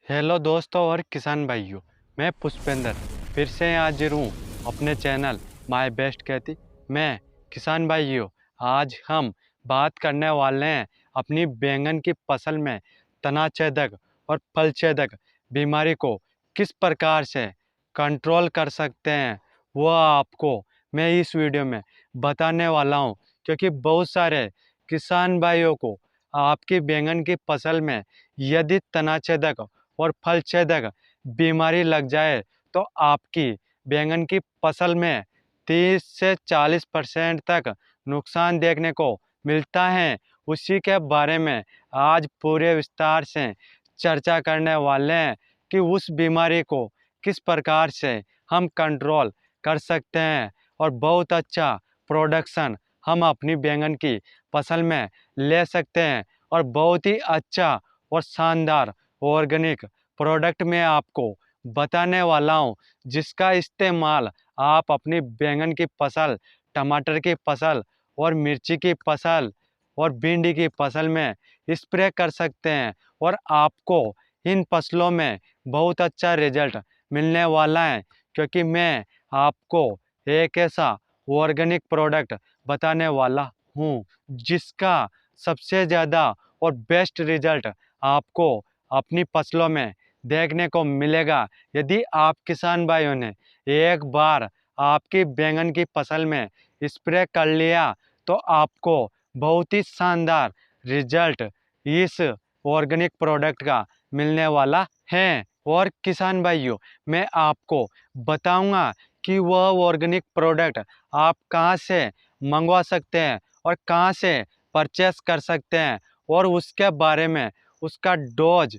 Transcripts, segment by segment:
Hello दोस्तों और किसान भाइयों। मैं पुष्पेंद्र फिर से हाजिर हूँ अपने चैनल माय बेस्ट खेती। मैं किसान भाइयों, आज हम बात करने वाले हैं अपनी बैंगन की फसल में तनाछेदक और फलछेदक बीमारी को किस प्रकार से कंट्रोल कर सकते हैं, वो आपको मैं इस वीडियो में बताने वाला हूँ। क्योंकि बहुत सारे किसान भाइयों को आपकी बैंगन की फसल में यदि तनाछेदक और फल छेदक बीमारी लग जाए तो आपकी बैंगन की फसल में 30 से 40% तक नुकसान देखने को मिलता है। उसी के बारे में आज पूरे विस्तार से चर्चा करने वाले हैं कि उस बीमारी को किस प्रकार से हम कंट्रोल कर सकते हैं और बहुत अच्छा प्रोडक्शन हम अपनी बैंगन की फसल में ले सकते हैं और बहुत ही अच्छा और शानदार ऑर्गेनिक प्रोडक्ट मैं आपको बताने वाला हूँ, जिसका इस्तेमाल आप अपनी बैंगन की फसल, टमाटर की फसल और मिर्ची की फसल और भिंडी की फसल में स्प्रे कर सकते हैं और आपको इन फसलों में बहुत अच्छा रिजल्ट मिलने वाला है। क्योंकि मैं आपको एक ऐसा ऑर्गेनिक प्रोडक्ट बताने वाला हूँ जिसका सबसे ज़्यादा और बेस्ट रिजल्ट आपको अपनी फसलों में देखने को मिलेगा। यदि आप किसान भाइयों ने एक बार आपकी बैंगन की फसल में स्प्रे कर लिया तो आपको बहुत ही शानदार रिजल्ट इस ऑर्गेनिक प्रोडक्ट का मिलने वाला है। और किसान भाइयों, मैं आपको बताऊंगा कि वह ऑर्गेनिक प्रोडक्ट आप कहां से मंगवा सकते हैं और कहां से परचेस कर सकते हैं और उसके बारे में, उसका डोज,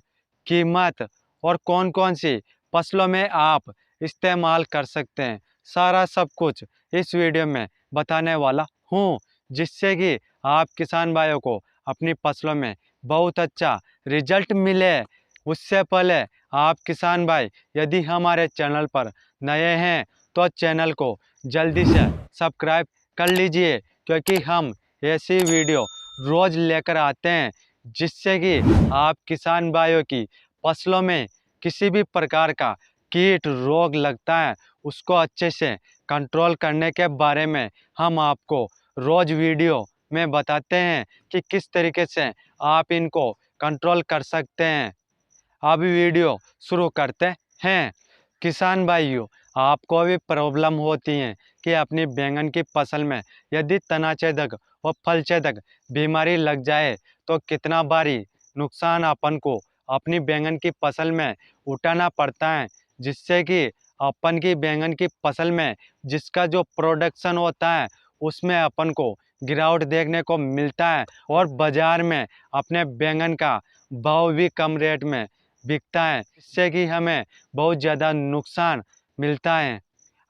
कीमत और कौन कौन सी फसलों में आप इस्तेमाल कर सकते हैं, सारा सब कुछ इस वीडियो में बताने वाला हूँ, जिससे कि आप किसान भाइयों को अपनी फसलों में बहुत अच्छा रिजल्ट मिले। उससे पहले आप किसान भाई यदि हमारे चैनल पर नए हैं तो चैनल को जल्दी से सब्सक्राइब कर लीजिए, क्योंकि हम ऐसी वीडियो रोज़ लेकर आते हैं जिससे कि आप किसान भाइयों की फसलों में किसी भी प्रकार का कीट रोग लगता है उसको अच्छे से कंट्रोल करने के बारे में हम आपको रोज वीडियो में बताते हैं कि किस तरीके से आप इनको कंट्रोल कर सकते हैं। अभी वीडियो शुरू करते हैं। किसान भाइयों, आपको भी प्रॉब्लम होती है कि अपनी बैंगन की फसल में यदि तनाछेदक और फलछेदक बीमारी लग जाए तो कितना भारी नुकसान अपन को अपनी बैंगन की फसल में उठाना पड़ता है, जिससे कि अपन की बैंगन की फसल में जिसका जो प्रोडक्शन होता है उसमें अपन को गिरावट देखने को मिलता है और बाजार में अपने बैंगन का भाव भी कम रेट में बिकता है, इससे कि हमें बहुत ज़्यादा नुकसान मिलता है।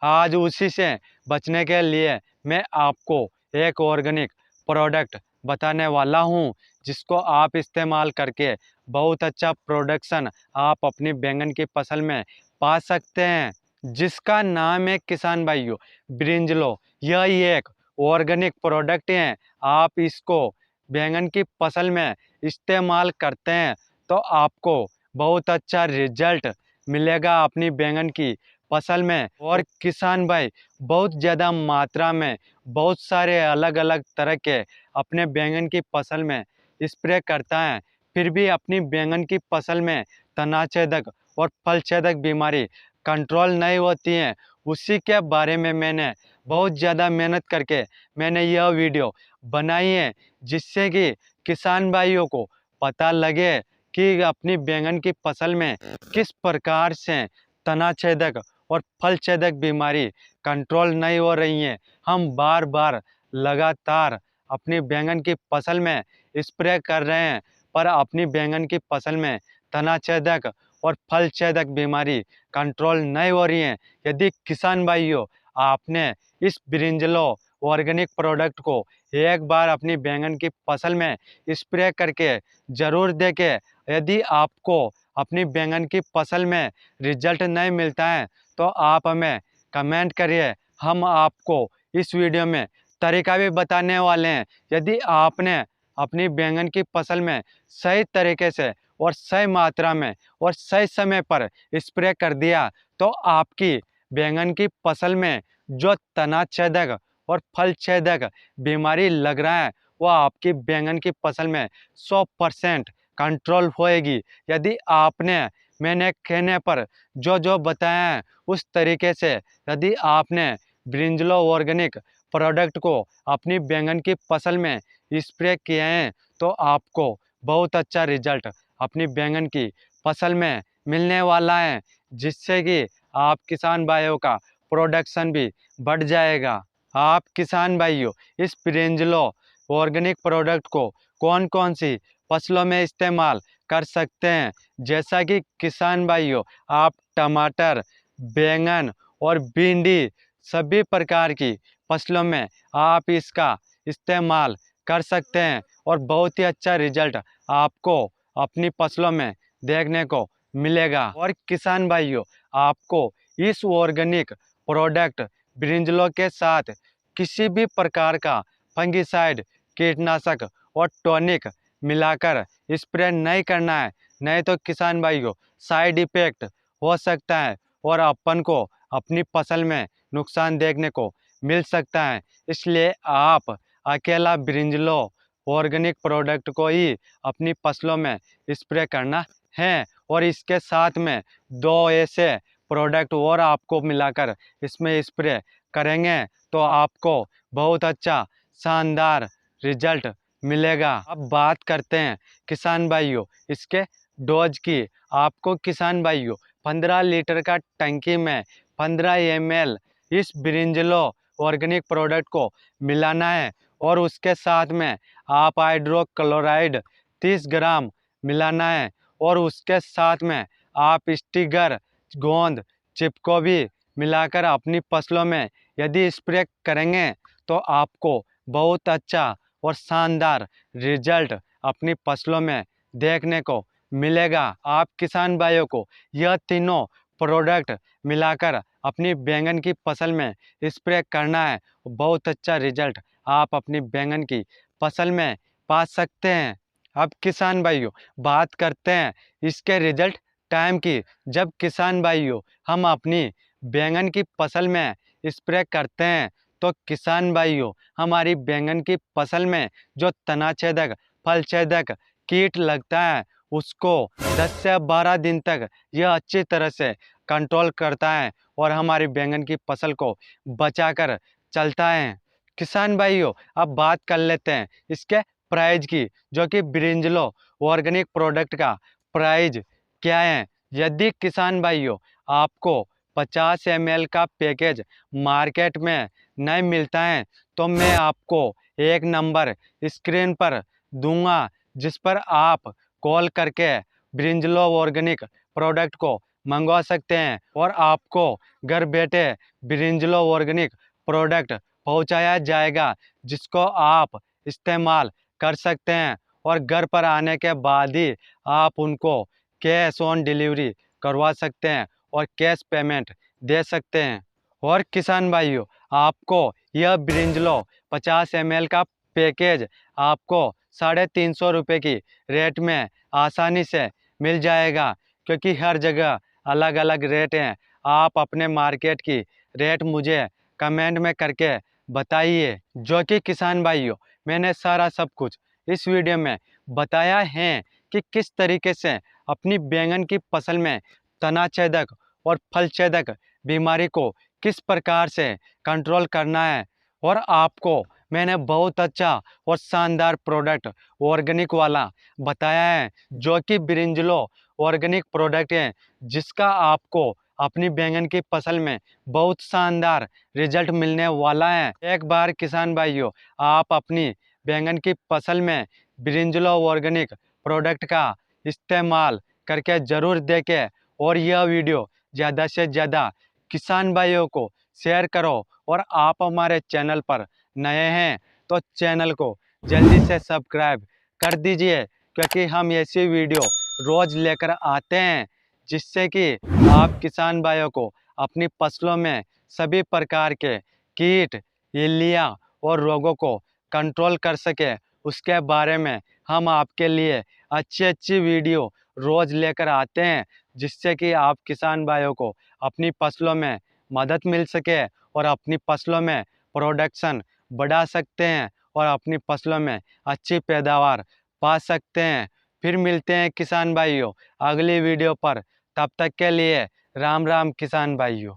आज उसी से बचने के लिए मैं आपको एक ऑर्गेनिक प्रोडक्ट बताने वाला हूं, जिसको आप इस्तेमाल करके बहुत अच्छा प्रोडक्शन आप अपनी बैंगन की फसल में पा सकते हैं, जिसका नाम है किसान भाइयों ब्रिंजलो। यह एक ऑर्गेनिक प्रोडक्ट है। आप इसको बैंगन की फसल में इस्तेमाल करते हैं तो आपको बहुत अच्छा रिजल्ट मिलेगा अपनी बैंगन की फसल में। और किसान भाई बहुत ज़्यादा मात्रा में बहुत सारे अलग अलग तरह के अपने बैंगन की फसल में स्प्रे करता है, फिर भी अपनी बैंगन की फसल में तनाछेदक और फलछेदक बीमारी कंट्रोल नहीं होती है। उसी के बारे में मैंने बहुत ज़्यादा मेहनत करके मैंने यह वीडियो बनाई है, जिससे कि किसान भाइयों को पता लगे कि अपनी बैंगन की फसल में किस प्रकार से तनाछेदक और फलछेदक बीमारी कंट्रोल नहीं हो रही है। हम बार बार लगातार अपनी बैंगन की फसल में स्प्रे कर रहे हैं, पर अपनी बैंगन की फसल में तनाछेदक और फलछेदक बीमारी कंट्रोल नहीं हो रही है। यदि किसान भाइयों, आपने इस ब्रिंजलो ऑर्गेनिक प्रोडक्ट को एक बार अपनी बैंगन की फसल में स्प्रे करके ज़रूर देखें। यदि आपको अपनी बैंगन की फसल में रिजल्ट नहीं मिलता है तो आप हमें कमेंट करिए। हम आपको इस वीडियो में तरीका भी बताने वाले हैं। यदि आपने अपनी बैंगन की फसल में सही तरीके से और सही मात्रा में और सही समय पर स्प्रे कर दिया तो आपकी बैंगन की फसल में जो तना छेदक और फल छेदक बीमारी लग रहा है वो आपकी बैंगन की फसल में 100% कंट्रोल होएगी। यदि आपने मैंने कहने पर जो जो बताया है उस तरीके से यदि आपने ब्रिंजलो ऑर्गेनिक प्रोडक्ट को अपनी बैंगन की फसल में स्प्रे किए हैं तो आपको बहुत अच्छा रिजल्ट अपनी बैंगन की फसल में मिलने वाला है, जिससे कि आप किसान भाइयों का प्रोडक्शन भी बढ़ जाएगा। आप किसान भाइयों इस ब्रिंजलो ऑर्गेनिक प्रोडक्ट को कौन कौन सी फसलों में इस्तेमाल कर सकते हैं, जैसा कि किसान भाइयों आप टमाटर, बैंगन और भिंडी सभी प्रकार की फसलों में आप इसका इस्तेमाल कर सकते हैं और बहुत ही अच्छा रिजल्ट आपको अपनी फसलों में देखने को मिलेगा। और किसान भाइयों आपको इस ऑर्गेनिक प्रोडक्ट ब्रिंजलो के साथ किसी भी प्रकार का फंगिसाइड कीटनाशक और टॉनिक मिलाकर स्प्रे नहीं करना है, नहीं तो किसान भाइयों साइड इफेक्ट हो सकता है और अपन को अपनी फसल में नुकसान देखने को मिल सकता है। इसलिए आप अकेला ब्रिंजलो ऑर्गेनिक प्रोडक्ट को ही अपनी फसलों में स्प्रे करना है और इसके साथ में दो ऐसे प्रोडक्ट और आपको मिलाकर इसमें स्प्रे करेंगे तो आपको बहुत अच्छा शानदार रिजल्ट मिलेगा। अब बात करते हैं किसान भाइयों इसके डोज की। आपको किसान भाइयों 15 लीटर का टंकी में 15 ml इस ब्रिंजलो ऑर्गेनिक प्रोडक्ट को मिलाना है और उसके साथ में आप हाइड्रोक्लोराइड 30 ग्राम मिलाना है और उसके साथ में आप स्टिगर गोंद चिपको भी मिलाकर अपनी फसलों में यदि स्प्रे करेंगे तो आपको बहुत अच्छा और शानदार रिजल्ट अपनी फसलों में देखने को मिलेगा। आप किसान भाइयों को यह तीनों प्रोडक्ट मिलाकर अपनी बैंगन की फसल में स्प्रे करना है, बहुत अच्छा रिजल्ट आप अपनी बैंगन की फसल में पा सकते हैं। अब किसान भाइयों बात करते हैं इसके रिजल्ट टाइम की। जब किसान भाइयों हम अपनी बैंगन की फसल में स्प्रे करते हैं तो किसान भाइयों हमारी बैंगन की फसल में जो तना छेदक फल छेदक कीट लगता है उसको 10 से 12 दिन तक यह अच्छी तरह से कंट्रोल करता है और हमारी बैंगन की फसल को बचाकर चलता है। किसान भाइयों अब बात कर लेते हैं इसके प्राइस की, जो कि ब्रिंजलो ऑर्गेनिक प्रोडक्ट का प्राइस क्या है। यदि किसान भाइयों आपको 50 ml का पैकेज मार्केट में नहीं मिलता है तो मैं आपको एक नंबर स्क्रीन पर दूंगा जिस पर आप कॉल करके ब्रिंजलो ऑर्गेनिक प्रोडक्ट को मंगवा सकते हैं और आपको घर बैठे ब्रिंजलो ऑर्गेनिक प्रोडक्ट पहुंचाया जाएगा, जिसको आप इस्तेमाल कर सकते हैं और घर पर आने के बाद ही आप उनको कैश ऑन डिलीवरी करवा सकते हैं और कैश पेमेंट दे सकते हैं। और किसान भाइयों आपको यह ब्रिंजलो 50 ml का पैकेज आपको 350 रुपये की रेट में आसानी से मिल जाएगा, क्योंकि हर जगह अलग अलग रेट हैं। आप अपने मार्केट की रेट मुझे कमेंट में करके बताइए। जो कि किसान भाइयों मैंने सारा सब कुछ इस वीडियो में बताया है कि किस तरीके से अपनी बैंगन की फसल में तना छेदक और फल छेदक बीमारी को किस प्रकार से कंट्रोल करना है। और आपको मैंने बहुत अच्छा और शानदार प्रोडक्ट ऑर्गेनिक वाला बताया है, जो कि ब्रिंजलो ऑर्गेनिक प्रोडक्ट है, जिसका आपको अपनी बैंगन की फसल में बहुत शानदार रिजल्ट मिलने वाला है। एक बार किसान भाइयों आप अपनी बैंगन की फसल में ब्रिंजलो ऑर्गेनिक प्रोडक्ट का इस्तेमाल करके ज़रूर देखें और यह वीडियो ज़्यादा से ज़्यादा किसान भाइयों को शेयर करो। और आप हमारे चैनल पर नए हैं तो चैनल को जल्दी से सब्सक्राइब कर दीजिए, क्योंकि हम ऐसी वीडियो रोज़ लेकर आते हैं जिससे कि आप किसान भाइयों को अपनी फसलों में सभी प्रकार के कीट, इल्लियाँ और रोगों को कंट्रोल कर सके, उसके बारे में हम आपके लिए अच्छी अच्छी वीडियो रोज़ लेकर आते हैं, जिससे कि आप किसान भाइयों को अपनी फसलों में मदद मिल सके और अपनी फसलों में प्रोडक्शन बढ़ा सकते हैं और अपनी फसलों में अच्छी पैदावार पा सकते हैं। फिर मिलते हैं किसान भाइयों अगली वीडियो पर। तब तक के लिए राम राम किसान भाइयों।